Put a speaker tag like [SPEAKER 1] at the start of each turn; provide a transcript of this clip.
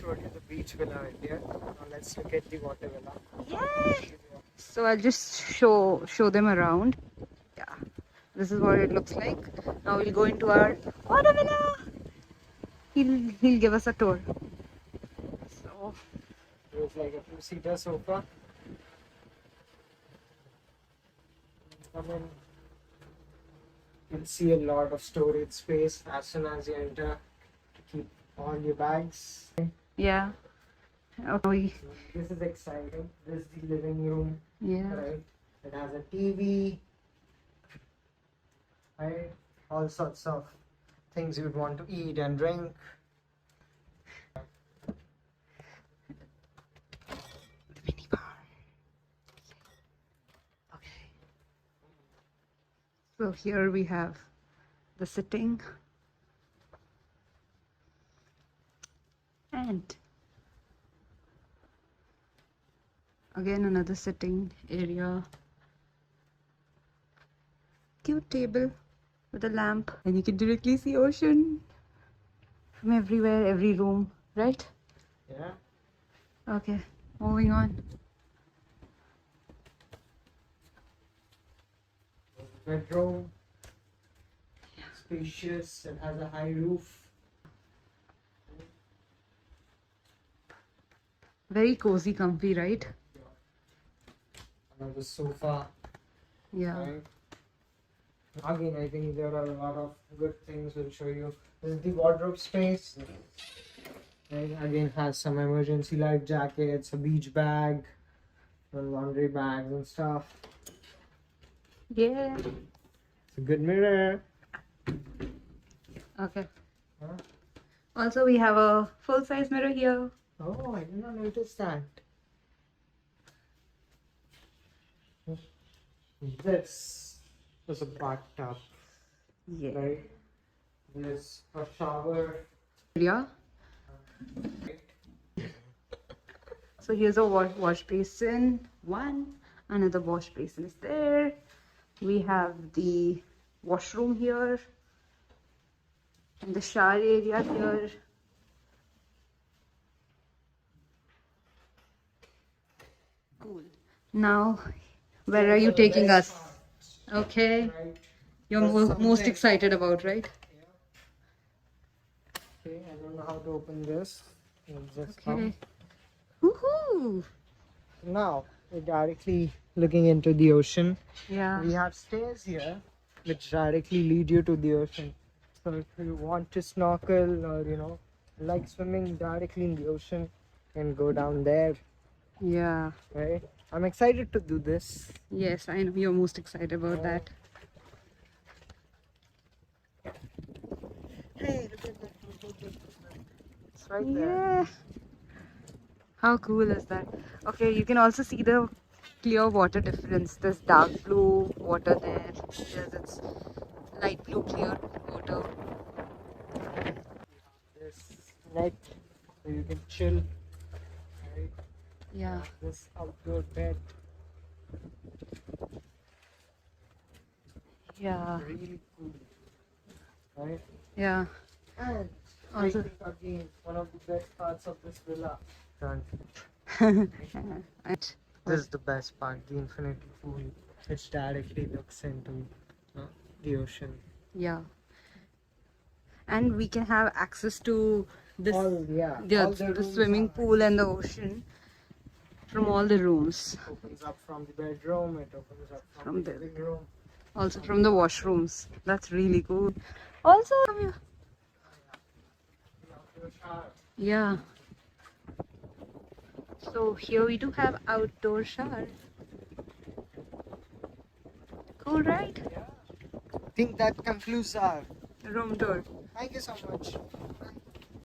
[SPEAKER 1] showed you the beach villa earlier. Now let's look at the water villa.
[SPEAKER 2] Yay! So I'll just show them around. Yeah, this is what it looks like. Now we'll go into our water villa. He'll give us a tour. So
[SPEAKER 1] There's like a two-seater sofa. Come in. You'll see a lot of storage space as soon as you enter to keep all your bags.
[SPEAKER 2] yeah. Okay.
[SPEAKER 1] This is exciting. This is the living room.
[SPEAKER 2] Yeah.
[SPEAKER 1] Right. It has a TV. Right. All sorts of things you'd want to eat and drink.
[SPEAKER 2] The mini bar. Okay. So here we have the sitting and again another sitting area. Cute table with a lamp, and you can directly see ocean from everywhere, every room, right?
[SPEAKER 1] Yeah.
[SPEAKER 2] Okay, moving on.
[SPEAKER 1] Bedroom. Spacious. It has a high roof.
[SPEAKER 2] Very cozy, comfy, right?
[SPEAKER 1] Another sofa.
[SPEAKER 2] Yeah.
[SPEAKER 1] Right. Again, I think there are a lot of good things we'll show you. This is the wardrobe space. Right. Again, has some emergency life jackets, a beach bag, and laundry bags and stuff.
[SPEAKER 2] Yeah.
[SPEAKER 1] It's a good mirror.
[SPEAKER 2] Okay.
[SPEAKER 1] Huh?
[SPEAKER 2] Also, we have a full-size mirror here.
[SPEAKER 1] Oh, I did not notice that. This is a bathtub.
[SPEAKER 2] Yeah.
[SPEAKER 1] Right. There's a shower.
[SPEAKER 2] Yeah. So here's a wash basin. One. Another wash basin is there. We have the washroom here. And the shower area here. Cool. Now, where are you taking us? Okay.
[SPEAKER 1] Right.
[SPEAKER 2] You're
[SPEAKER 1] That's
[SPEAKER 2] most
[SPEAKER 1] something.
[SPEAKER 2] excited about, right?
[SPEAKER 1] Okay, I don't know how to open this. Let's just
[SPEAKER 2] Okay.
[SPEAKER 1] come.
[SPEAKER 2] Woohoo!
[SPEAKER 1] Now we're directly looking into the ocean.
[SPEAKER 2] Yeah.
[SPEAKER 1] We have stairs here which directly lead you to the ocean. So if you want to snorkel or like swimming directly in the ocean, you can go down there.
[SPEAKER 2] Yeah.
[SPEAKER 1] Right? I'm excited to do this.
[SPEAKER 2] Yes, I know you're most excited about that.
[SPEAKER 1] Hey, look at that. It's right there.
[SPEAKER 2] Yeah. How cool is that? Okay, you can also see the clear water difference. There's dark blue water there. There's its light blue clear water.
[SPEAKER 1] This net where you can chill. Right?
[SPEAKER 2] Yeah.
[SPEAKER 1] This outdoor bed.
[SPEAKER 2] Yeah.
[SPEAKER 1] Really cool. Right?
[SPEAKER 2] Yeah.
[SPEAKER 1] And I
[SPEAKER 2] Also,
[SPEAKER 1] think again, one of the best parts of this villa.
[SPEAKER 2] and
[SPEAKER 1] This is the best part, the infinity pool, which directly looks into the ocean.
[SPEAKER 2] yeah. And we can have access to this
[SPEAKER 1] All
[SPEAKER 2] the
[SPEAKER 1] rooms
[SPEAKER 2] swimming
[SPEAKER 1] are-
[SPEAKER 2] pool and the ocean from all the rooms.
[SPEAKER 1] opens up from the bedroom, it opens up from
[SPEAKER 2] From
[SPEAKER 1] the
[SPEAKER 2] the-
[SPEAKER 1] living room.
[SPEAKER 2] Also from the washrooms. That's really cool. Also,
[SPEAKER 1] The outdoor shower.
[SPEAKER 2] yeah. So here we do have outdoor shower. Cool, right?
[SPEAKER 1] I think that concludes our
[SPEAKER 2] Room tour.
[SPEAKER 1] Thank you so much.